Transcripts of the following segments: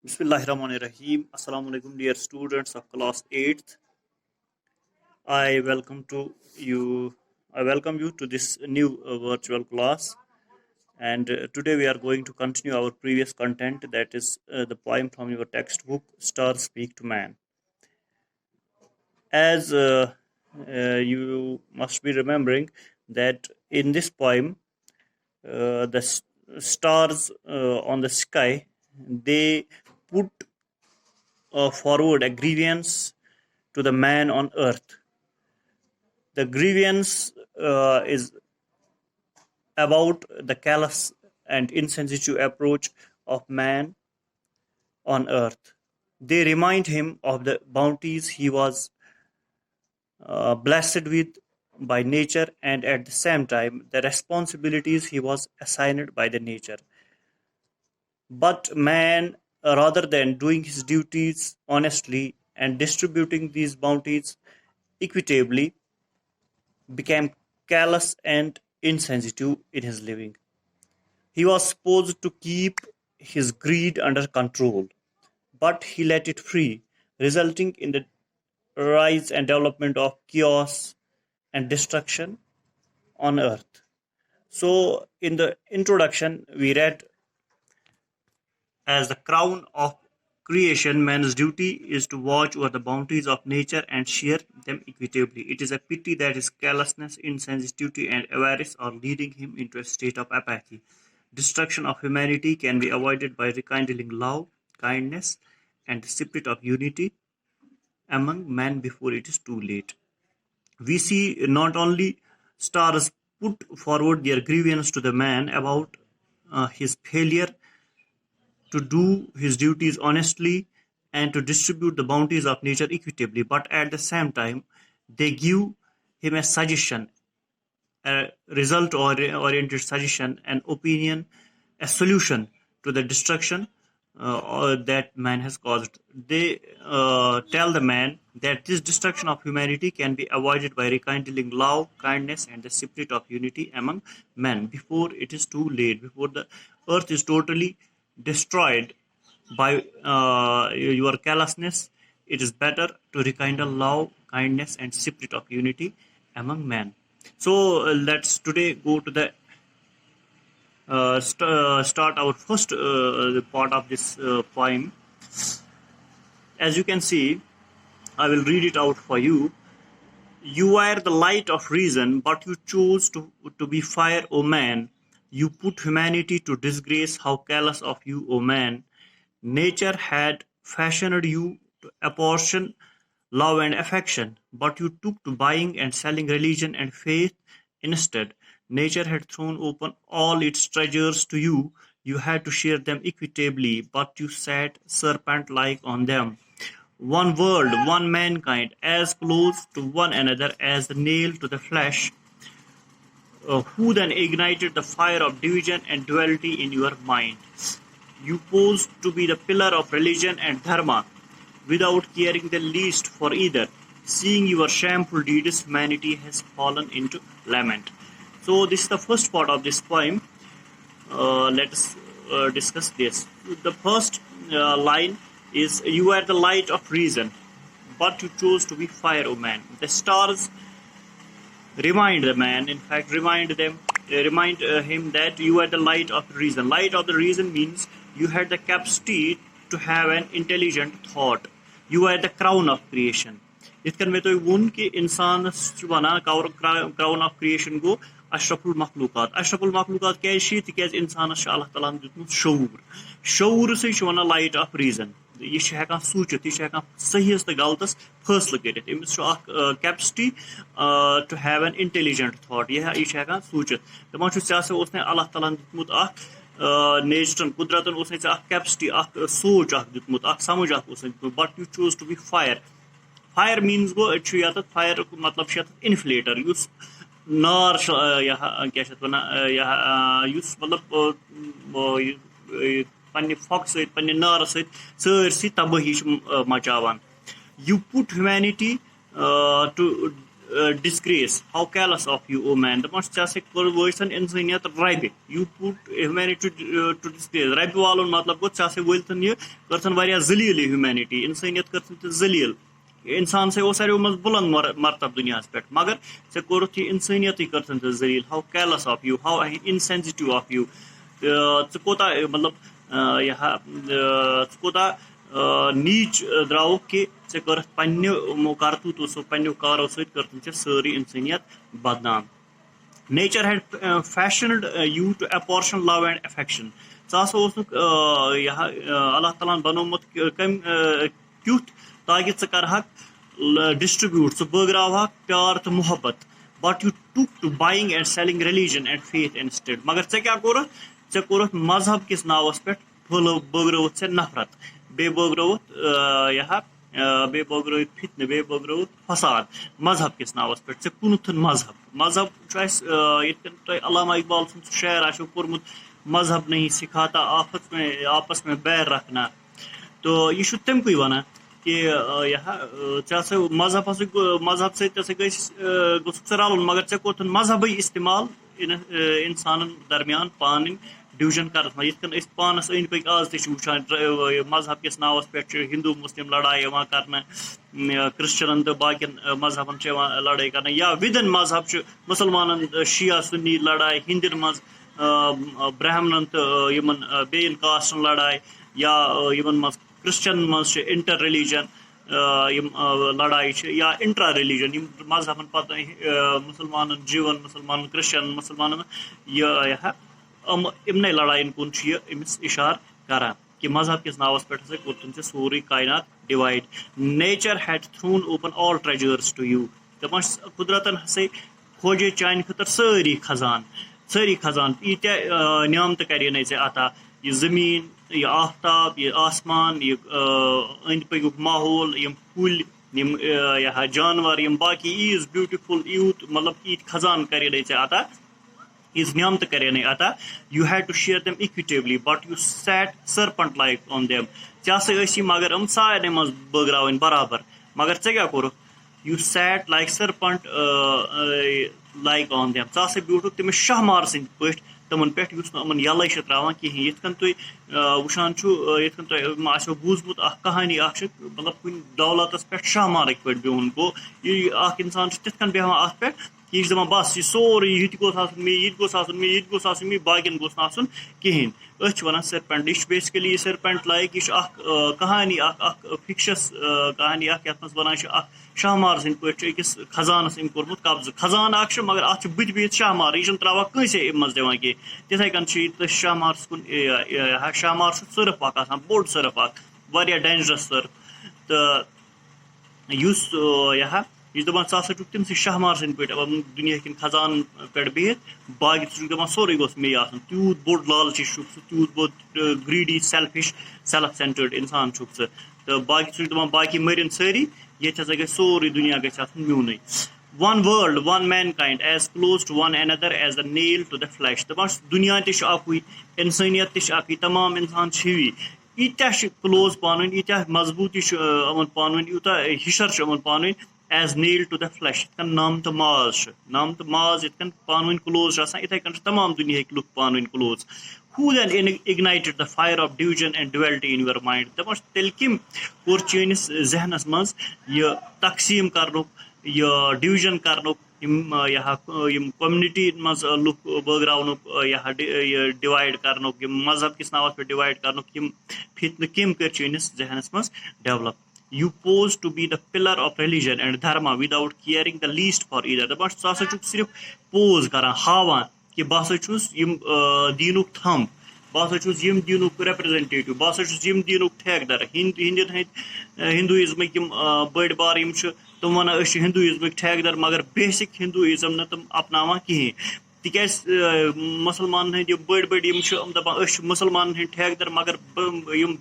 Bismillahirrahmanirrahim. Assalamu alaikum, dear students of class 8th. I welcome to you. I welcome you to this new virtual class. And today we are going to continue our previous content, that is the poem from your textbook, Stars Speak to Man. As you must be remembering that in this poem, the stars on the sky, they put forward a grievance to the man on earth. The grievance is about the callous and insensitive approach of man on earth. They remind him of the bounties he was blessed with by nature, and at the same time the responsibilities he was assigned by the nature. But man, rather than doing his duties honestly and distributing these bounties equitably, became callous and insensitive in his living. He was supposed to keep his greed under control, but he let it free, resulting in the rise and development of chaos and destruction on earth. So, in the introduction, we read, as the crown of creation, man's duty is to watch over the bounties of nature and share them equitably. It is a pity that his callousness, insensitivity, and avarice are leading him into a state of apathy. Destruction of humanity can be avoided by rekindling love, kindness, and the spirit of unity among men before it is too late. We see not only stars put forward their grievance to the man about his failure to do his duties honestly and to distribute the bounties of nature equitably, but at the same time, they give him a suggestion, a result oriented suggestion, an opinion, a solution to the destruction that man has caused. They tell the man that this destruction of humanity can be avoided by rekindling love, kindness, and the spirit of unity among men before it is too late, before the earth is totally destroyed by your callousness. It is better to rekindle love, kindness, and spirit of unity among men. So let's today go to the start our first part of this poem. As you can see, I will read it out for you. You were the light of reason, but you chose to be fire, O man. You put humanity to disgrace. How callous of you, O man. Nature had fashioned you to apportion love and affection, but you took to buying and selling religion and faith instead. Nature had thrown open all its treasures to you. You had to share them equitably, but you sat serpent like on them. One world, one mankind, as close to one another as the nail to the flesh, who then ignited the fire of division and duality in your mind. You posed to be the pillar of religion and dharma, without caring the least for either. Seeing your shameful deeds, humanity has fallen into lament. So this is the first part of this poem. Let us discuss this. The first line is, you are the light of reason, but you chose to be fire, O man. The stars remind the man, in fact, remind him that you are the light of reason. Light of the reason means you had the capacity to have an intelligent thought. You are the crown of creation. Yith kan mein to won ki insan wana crown of creation go ashraful makhlukat. Ashraful makhlukat kya shi tikaz insanas sha Allah taala ditmut shour. Shour se wana light of reason. Yeh chh hekan sochit, yeh chh hekan sahis te galtas faisla karit. Emis chu akh capacity to have an intelligent thought. Yeh chh hekan sochit. Daman chu sia se usne Allah taala ditmut akh nature kudratan usne akh capacity, akh soch akh ditmut, akh samajh akh usne ditmut, but you chose to be fire. Fire means go chu yatat fire matlab shat inflator. Yus nar kya chat wana yus matlab panni fox sait panni nar sait sarsi tabahi machavan. You put humanity to disgrace, how careless of you, O man. The most chase version insaniyat rabi. You put humanity to disgrace. Rabi walon matlab go chase wilton ye karsan variya zalil humanity. Insaniyat karsan te zalil. इंसान से वो सारे मज बुलंद मरतब दुनिया पे मगर से कोरत ये इंसानियत करतन जलील how careless of you how insensitive of you कोता मतलब यह कोता नीच द्राव कि से कर पन्ने करतूत सो पन्ने कारो सत करतन सारी इंसानियत बदनाम nature had fashioned you to apportion love and affection यह अल्लाह ताला बनोमुत कम क्युत ताकि च कर डिस्ट्रीब्यूट सह बग्राव प्यार तो मोहब्बत but you took to buying and selling religion and faith instead मगर क्या कोर मजहब किस नावस पे बग्रवत से नफरत बे बग्रवत यह बे बग्रवित फितन बे बग्रवत फसाद मजहब किस नावस पे से कुनुथन मजहब अल्लामा इकबाल सुन शेर आशो पोर्मुत मजहब नहीं सिखाता आपस में बैर रखना तो यह तमकुई वन कि यह मजहब से रलन मगर ऐ कोत मजहब इस्तेमाल इंसान दरमियान पान डिवीजन कर पानस अंद पक आज तचान मजहब किस नावस पे हिंदू मुस्लिम लड़ाई कर क्रिश्चन तो बाकिन मजहबन लड़ाई कर या विदिन मजहब मुसलमान शिया सुन्नी लड़ाई हिंदन मज ब्राह्मणन तो बेन कास्टन लड़ाई या मज क्रिश्चन मज इंटर रिलीजन लड़ाई या इंट्रा रिलीजन मजहबन पता मुसलमान जीवन मुसलमान क्रिश्चन मुसलमान यह इमन लड़ाइन कुन अमिस इशार करान कि मजहब किस नावस पे कोतन सोरी कायनात divine nature had thrown open all treasures to you दपान कुदरतन हसे खोजे चान खतर सारी खजान ईत्या नियामत करे ने अता यह जमीन यह आफ्ताब यह आसमान यह अंद पक माहौल यम कुल यह जानवर यम बाकी ईज ब्यूटीफुल यूथ मतलब ईत खजान करे अता is नियामत करे नहीं आता you had to share them equitably but you sat serpent like on them ऐसी मगर सारे मज बग्रावन बराबर मगर क्या core you sat like serpent like on them ब्यूटुक तमिस शाहमार सद पे तमन पे यमन यल त्रावान कहें ये तुम वुचान ये बूजमुत कहानी मतलब कुन दौलत पे शाहमारक पे बिहन गो यह इंसान तिथन बेहान अत पे यह दपान बस यह सोरे ये गोस बाकिन गोस कहें वन सरपेंट यह बेसिकली यह सरपेंट लाइक यह कहानी फिक्शस कहानी वन शाहमार सद पे अकिस खजानस अम कोर्मुत कब्ज खजान मगर अत बुत बिहित शाहमार यह त्रावान कंसे अम दिवान कह तिथे कन शाहमार कुन शाहमार सर्फ बोड़ सर्फ वारिया डेंजरस सर्फ तो यह दपान तम शाहमार सद पे दुनिया किन खजान पे बिहित बाकी दपान सोरे गोस मे तूत बोड़ लालची तूत बोड़ ग्रीडी सेल्फिश सेल्फ सेंटर्ड इंसान तो बाकी दपान बाकी मरन सारी ये गे सोरे दुनिया goon one world one mankind as close to one another as a nail to the flesh दपान दुनिया तकुई इंसानियत तकुई तमाम इंसान हिवी ईत्या क्लोज पान ईत्या मजबूती अमन पान यूत हिशर अमन पान as nail to the flesh नाम तो माज इतकन पान क्लोज इथे कन तमाम दुनिया लुक पान close who then ignited the fire of division and duality in your mind दपान तेल कम कोर चैनिस जहनस मज यह तकसीम करनुक यह डिवीजन करनुक कम्युनिटी मज लुक बग्रावनुक यह डिवाइड करनुक मजहब किस नावस पे डिवाइड करनुक फितन कम कर चैनिस जहनस मज develop You pose to be the pillar of religion and dharma without caring the least for either. दपान सिर्फ पोज करान हावान कि बह दीनुक थम बह यम दीनुक रिप्रेजेंटेटिव बह यम दीनुक ठेकदर हिंदुइज्म बड़ बार तुम वन हिंदुइज्म ठेकदर मगर बेसिक हिंदुइज्म न तुम अपनावान कहें तिकाज मुसलमान हंद बड़ दपान मुसलमान हंद ठेकदर मगर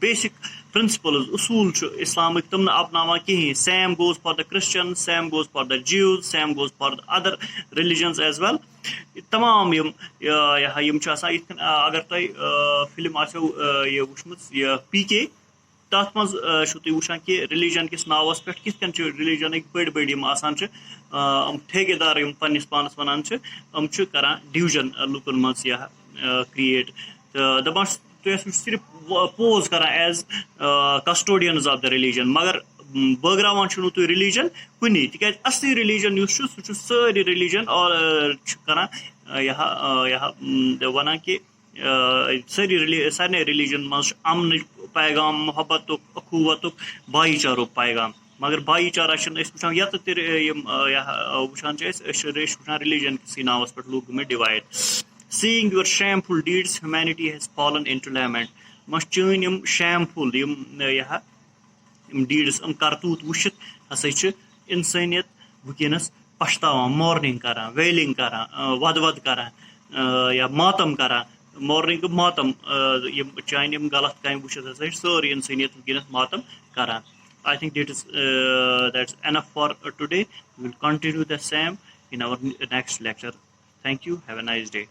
बेसिक प्रिंसिपल्स उसूल इस्लामिक तुम अपनावान कहें same goes for the Christian same goes for the Jews same goes for the other religions as well तमाम अगर तुम फिल्म आसो ये वुचमुत PK तथ मज तुम वुचान कि रिलीजन किस नावस पे कित रिलीजन बड़ बड़ ठेकेदार पन्निस पानस वनान करान डिवीजन लुकन मज क्रिएट तो दपान तुम सिर्फ पोज करान as custodians of the religion मगर बगरावान तुम रिलीजन कुनी तिकाज असली रिलीजन सह सारी रिलीजन और करान वनान कि सारे रिलीजन मज अमन पैगाम मोहब्बत अखुवत भाईचारुक पैगाम मगर भाईचारा वुचान ये वुचान वुचान रिलीजन किस नावस पे लूग में divide seeing your shameful deeds humanity has fallen into lament मज चन शेमफुल डीड्स करतूत वुचित हसा इंसानियत वनस पछतावान मॉर्निंग करान वेलिंग करान वद वद करान या मातम करान मॉर्निंग मातम चान गलत काम वुचित हसा सारी इंसानियत वनस मातम करान I think that's enough for today. We will continue the same in our next lecture. Thank you. Have a nice day.